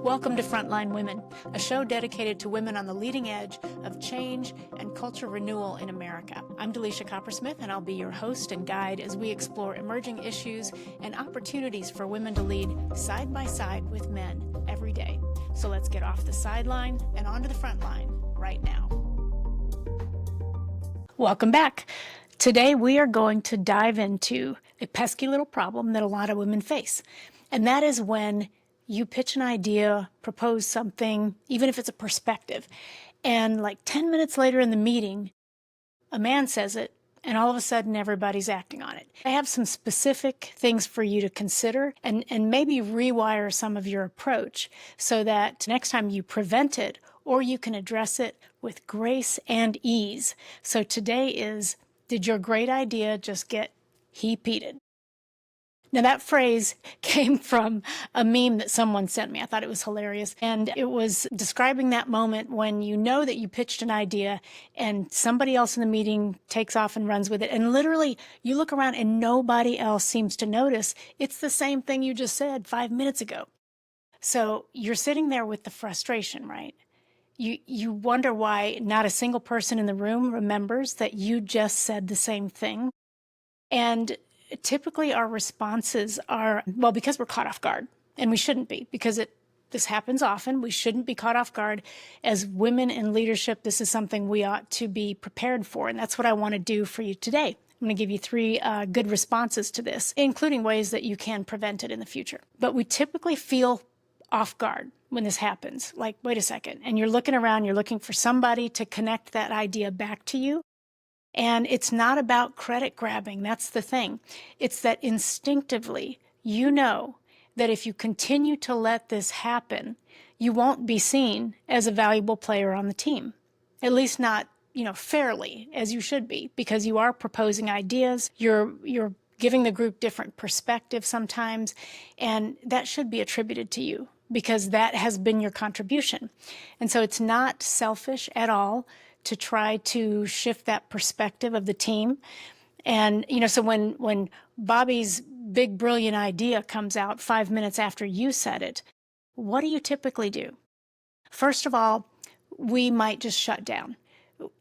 Welcome to Frontline Women, a show dedicated to women on the leading edge of change and culture renewal in America. I'm Dalisia Coppersmith, and I'll be your host and guide as we explore emerging issues and opportunities for women to lead side by side with men every day. So let's get off the sideline and onto the front line right now. Welcome back. Today we are going to dive into a pesky little problem that a lot of women face, and that is when you pitch an idea, propose something, even if it's a perspective, and like 10 minutes later in the meeting, a man says it, and all of a sudden everybody's acting on it. I have some specific things for you to consider and maybe rewire some of your approach so that next time you prevent it or you can address it with grace and ease. So today is, did your great idea just get he-peated? Now, that phrase came from a meme that someone sent me. I thought it was hilarious. And it was describing that moment when you know that you pitched an idea and somebody else in the meeting takes off and runs with it. And literally, you look around and nobody else seems to notice. It's the same thing you just said 5 minutes ago. So you're sitting there with the frustration, right? You wonder why not a single person in the room remembers that you just said the same thing. And typically our responses are, well, because we're caught off guard, and we shouldn't be, because this happens often. We shouldn't be caught off guard. As women in leadership, this is something we ought to be prepared for, and that's what I want to do for you today. I'm going to give you 3 good responses to this, including ways that you can prevent it in the future. But we typically feel off guard when this happens, like, wait a second, and you're looking around, you're looking for somebody to connect that idea back to you. And it's not about credit grabbing. That's the thing. It's that instinctively, you know that if you continue to let this happen, you won't be seen as a valuable player on the team. At least not, fairly, as you should be, because you are proposing ideas. You're giving the group different perspectives sometimes, and that should be attributed to you because that has been your contribution. And so it's not selfish at all to try to shift that perspective of the team. And, so when Bobby's big, brilliant idea comes out 5 minutes after you said it, what do you typically do? First of all, we might just shut down.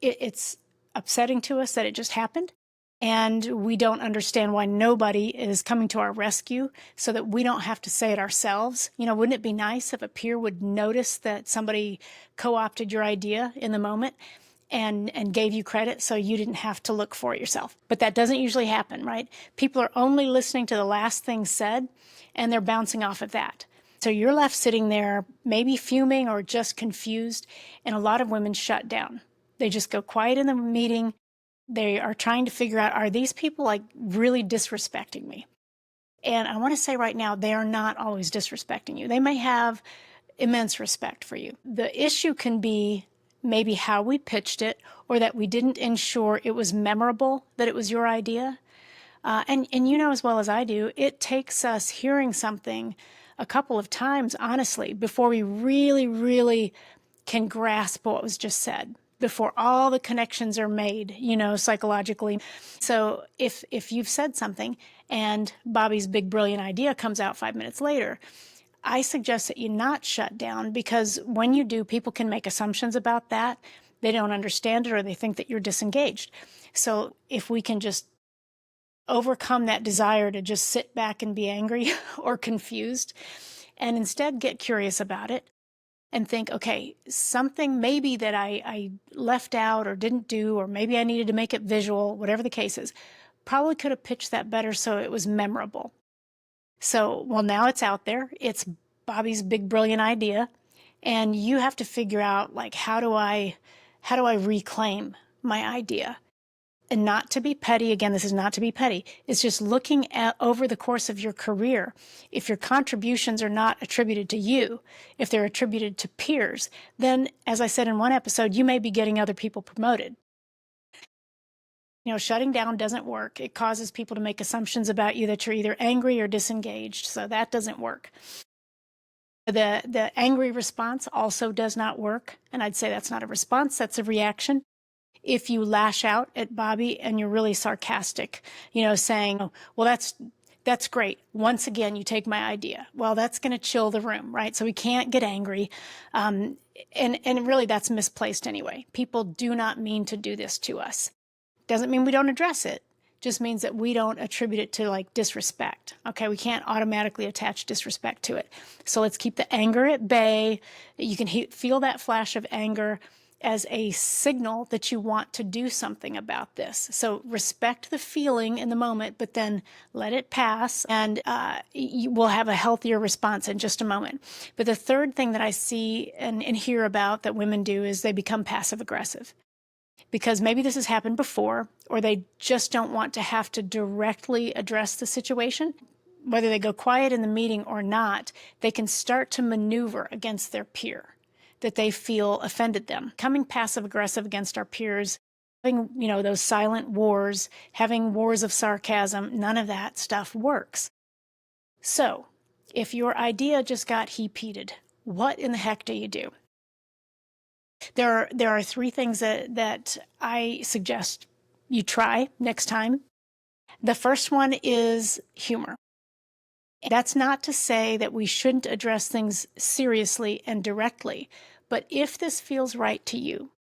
It's upsetting to us that it just happened, and we don't understand why nobody is coming to our rescue so that we don't have to say it ourselves. Wouldn't it be nice if a peer would notice that somebody co-opted your idea in the moment and gave you credit so you didn't have to look for it yourself? But that doesn't usually happen, right? People are only listening to the last thing said, and they're bouncing off of that. So you're left sitting there, maybe fuming or just confused, and a lot of women shut down. They just go quiet in the meeting. They are trying to figure out, are these people like really disrespecting me? And I want to say right now, they are not always disrespecting you. They may have immense respect for you. The issue can be maybe how we pitched it, or that we didn't ensure it was memorable, that it was your idea. And you know as well as I do, it takes us hearing something a couple of times, honestly, before we really, really can grasp what was just said, before all the connections are made, psychologically. So if you've said something and Bobby's big, brilliant idea comes out 5 minutes later, I suggest that you not shut down, because when you do, people can make assumptions about that. They don't understand it, or they think that you're disengaged. So if we can just overcome that desire to just sit back and be angry or confused, and instead get curious about it and think, okay, something maybe that I left out or didn't do, or maybe I needed to make it visual, whatever the case is, probably could have pitched that better so it was memorable. So, well, now it's out there. It's Bobby's big, brilliant idea. And you have to figure out, like, how do I reclaim my idea? And not to be petty. Again, this is not to be petty. It's just looking at over the course of your career. If your contributions are not attributed to you, if they're attributed to peers, then, as I said in one episode, you may be getting other people promoted. Shutting down doesn't work. It causes people to make assumptions about you that you're either angry or disengaged. So that doesn't work. The angry response also does not work. And I'd say that's not a response, that's a reaction. If you lash out at Bobby and you're really sarcastic, saying, oh, well, That's great. Once again, you take my idea. Well, that's going to chill the room, right? So we can't get angry. And really, that's misplaced anyway. People do not mean to do this to us. Doesn't mean we don't address it. Just means that we don't attribute it to like disrespect. Okay, we can't automatically attach disrespect to it. So let's keep the anger at bay. You can feel that flash of anger as a signal that you want to do something about this. So respect the feeling in the moment, but then let it pass, and you will have a healthier response in just a moment. But the third thing that I see and hear about that women do is they become passive aggressive. Because maybe this has happened before, or they just don't want to have to directly address the situation. Whether they go quiet in the meeting or not, they can start to maneuver against their peer that they feel offended them. Coming passive aggressive against our peers, having, those silent wars, having wars of sarcasm, none of that stuff works. So, if your idea just got he-peated, what in the heck do you do? There are three things that I suggest you try next time. The first one is humor. That's not to say that we shouldn't address things seriously and directly, but if this feels right to you,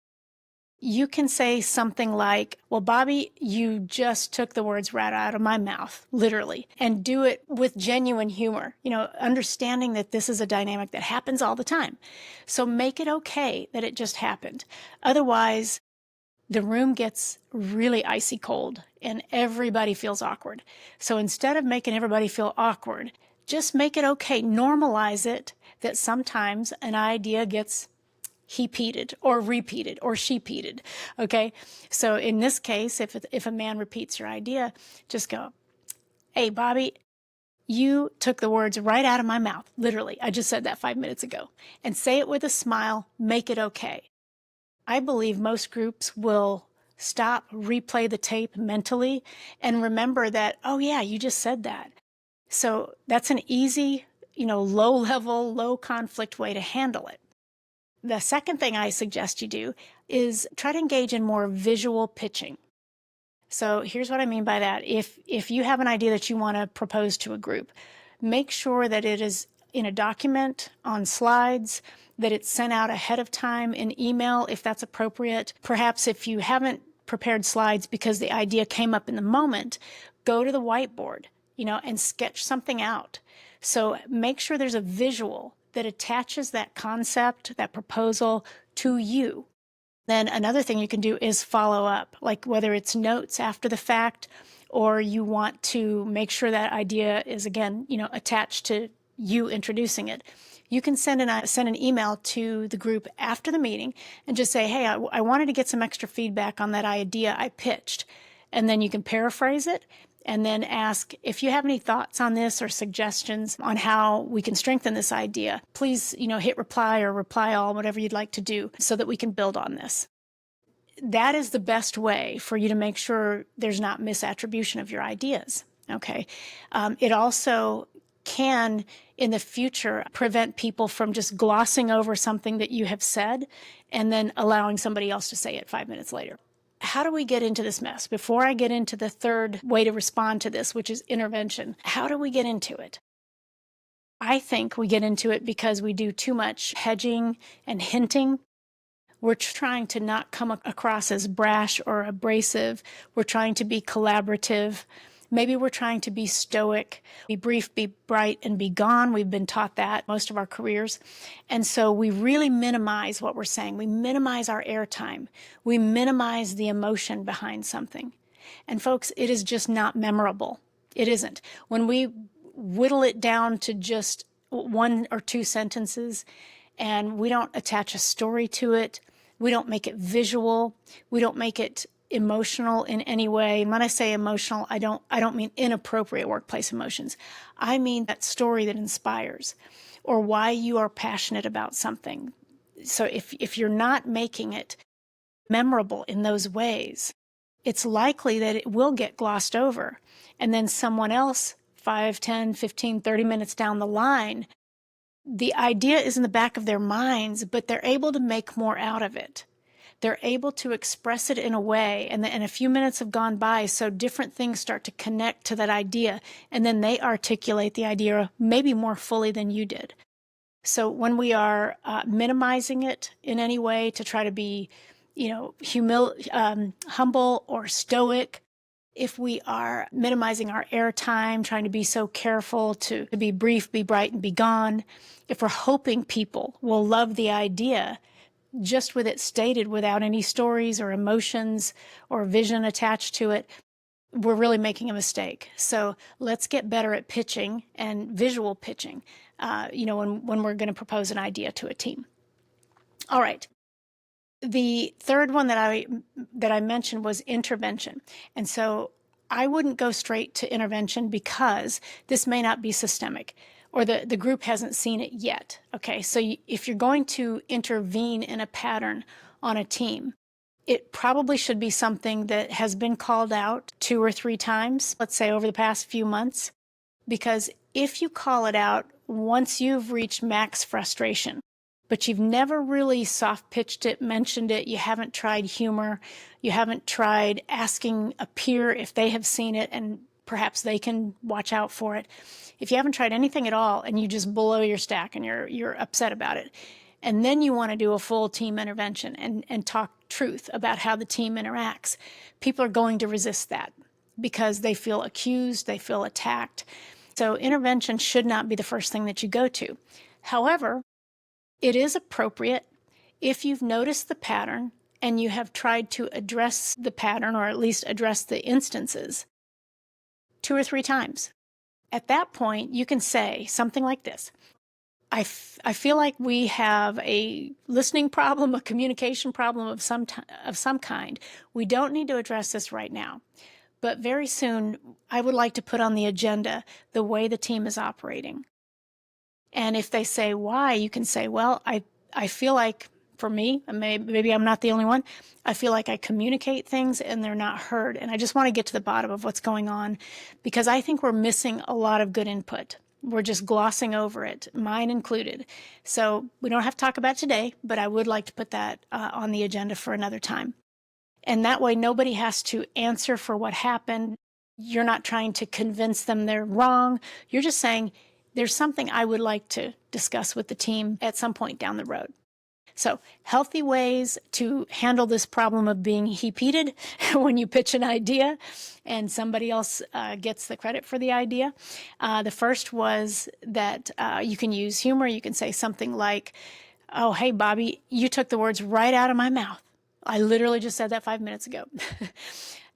you can say something like, well, Bobby, you just took the words right out of my mouth, literally, and do it with genuine humor, understanding that this is a dynamic that happens all the time. So make it okay that it just happened. Otherwise, the room gets really icy cold and everybody feels awkward. So instead of making everybody feel awkward, just make it okay. Normalize it that sometimes an idea gets he-peated or repeated or she-peated. Okay. So in this case, if a man repeats your idea, just go, hey, Bobby, you took the words right out of my mouth. Literally. I just said that 5 minutes ago. And say it with a smile. Make it okay. I believe most groups will stop, replay the tape mentally, and remember that, oh yeah, you just said that. So that's an easy, low level, low conflict way to handle it. The second thing I suggest you do is try to engage in more visual pitching. So here's what I mean by that. If you have an idea that you want to propose to a group, make sure that it is in a document, on slides, that it's sent out ahead of time in email if that's appropriate. Perhaps if you haven't prepared slides because the idea came up in the moment, go to the whiteboard, and sketch something out. So make sure there's a visual that attaches that concept, that proposal to you. Then another thing you can do is follow up, like whether it's notes after the fact, or you want to make sure that idea is, again, attached to you introducing it. You can send an email to the group after the meeting and just say, hey, I wanted to get some extra feedback on that idea I pitched. And then you can paraphrase it and then ask, if you have any thoughts on this or suggestions on how we can strengthen this idea, please, hit reply or reply all, whatever you'd like to do, so that we can build on this. That is the best way for you to make sure there's not misattribution of your ideas. Okay. It also can, in the future, prevent people from just glossing over something that you have said and then allowing somebody else to say it 5 minutes later. How do we get into this mess? Before I get into the third way to respond to this, which is intervention, how do we get into it? I think we get into it because we do too much hedging and hinting. We're trying to not come across as brash or abrasive. We're trying to be collaborative. Maybe we're trying to be stoic, be brief, be bright, and be gone. We've been taught that most of our careers. And so we really minimize what we're saying. We minimize our airtime. We minimize the emotion behind something. And folks, it is just not memorable. It isn't. When we whittle it down to just 1 or 2 sentences and we don't attach a story to it, we don't make it visual, we don't make it emotional in any way. And when I say emotional, I don't mean inappropriate workplace emotions. I mean that story that inspires or why you are passionate about something. So if you're not making it memorable in those ways, it's likely that it will get glossed over. And then someone else, 5, 10, 15, 30 minutes down the line, the idea is in the back of their minds, but they're able to make more out of it. they're able to express it in a way, and a few minutes have gone by, so different things start to connect to that idea, and then they articulate the idea maybe more fully than you did. So when we are minimizing it in any way to try to be, humble or stoic, if we are minimizing our airtime, trying to be so careful to be brief, be bright, and be gone, if we're hoping people will love the idea just with it stated without any stories or emotions or vision attached to it, we're really making a mistake. So let's get better at pitching and visual pitching, when we're going to propose an idea to a team. All right. The third one that I mentioned was intervention. And so I wouldn't go straight to intervention because this may not be systemic or the group hasn't seen it yet. Okay, so if you're going to intervene in a pattern on a team, it probably should be something that has been called out 2 or 3 times, let's say over the past few months, because if you call it out once you've reached max frustration, but you've never really soft pitched it, mentioned it, you haven't tried humor, you haven't tried asking a peer if they have seen it and perhaps they can watch out for it. If you haven't tried anything at all and you just blow your stack and you're upset about it, and then you want to do a full team intervention and talk truth about how the team interacts, people are going to resist that because they feel accused, they feel attacked. So intervention should not be the first thing that you go to. However, it is appropriate if you've noticed the pattern and you have tried to address the pattern or at least address the instances 2 or 3 times. At that point, you can say something like this. I feel like we have a listening problem, a communication problem of some kind. We don't need to address this right now. But very soon, I would like to put on the agenda the way the team is operating. And if they say why, you can say, well, I feel like, for me, maybe I'm not the only one, I feel like I communicate things and they're not heard. And I just want to get to the bottom of what's going on because I think we're missing a lot of good input. We're just glossing over it, mine included. So we don't have to talk about it today, but I would like to put that on the agenda for another time. And that way, nobody has to answer for what happened. You're not trying to convince them they're wrong. You're just saying, there's something I would like to discuss with the team at some point down the road. So healthy ways to handle this problem of being he-peated when you pitch an idea and somebody else gets the credit for the idea. The first was that you can use humor. You can say something like, oh, hey, Bobby, you took the words right out of my mouth. I literally just said that 5 minutes ago.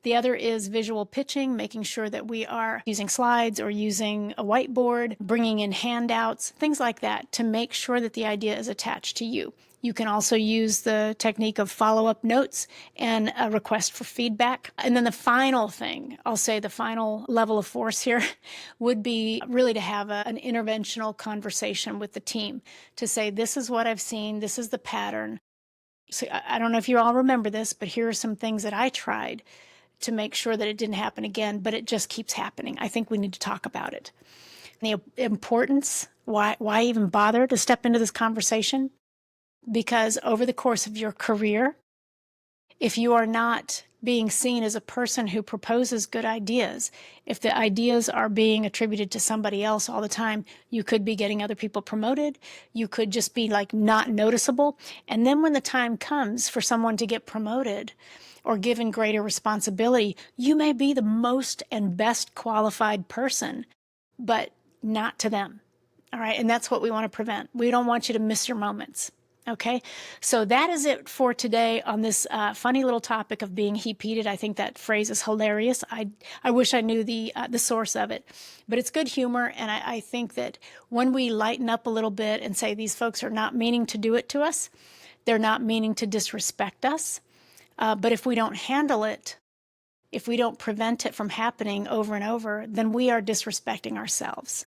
The other is visual pitching, making sure that we are using slides or using a whiteboard, bringing in handouts, things like that to make sure that the idea is attached to you. You can also use the technique of follow-up notes and a request for feedback. And then the final thing, I'll say the final level of force here would be really to have an interventional conversation with the team to say, this is what I've seen, this is the pattern. So I don't know if you all remember this, but here are some things that I tried to make sure that it didn't happen again, but it just keeps happening. I think we need to talk about it. The importance, why even bother to step into this conversation? Because over the course of your career, if you are not being seen as a person who proposes good ideas, if the ideas are being attributed to somebody else all the time, you could be getting other people promoted. You could just be like not noticeable. And then when the time comes for someone to get promoted or given greater responsibility, you may be the most and best qualified person, but not to them. All right. And that's what we want to prevent. We don't want you to miss your moments. Okay, so that is it for today on this funny little topic of being he-peated. I think that phrase is hilarious. I wish I knew the source of it, but it's good humor. And I think that when we lighten up a little bit and say these folks are not meaning to do it to us, they're not meaning to disrespect us. But if we don't handle it, if we don't prevent it from happening over and over, then we are disrespecting ourselves.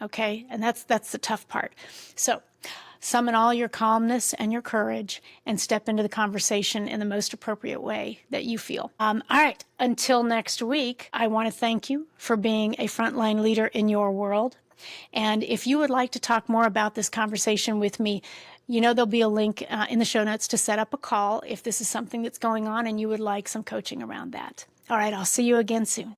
Okay, and that's the tough part. So Summon all your calmness and your courage and step into the conversation in the most appropriate way that you feel. All right, until next week, I want to thank you for being a frontline leader in your world. And if you would like to talk more about this conversation with me, you know there'll be a link in the show notes to set up a call if this is something that's going on and you would like some coaching around that. All right, I'll see you again soon.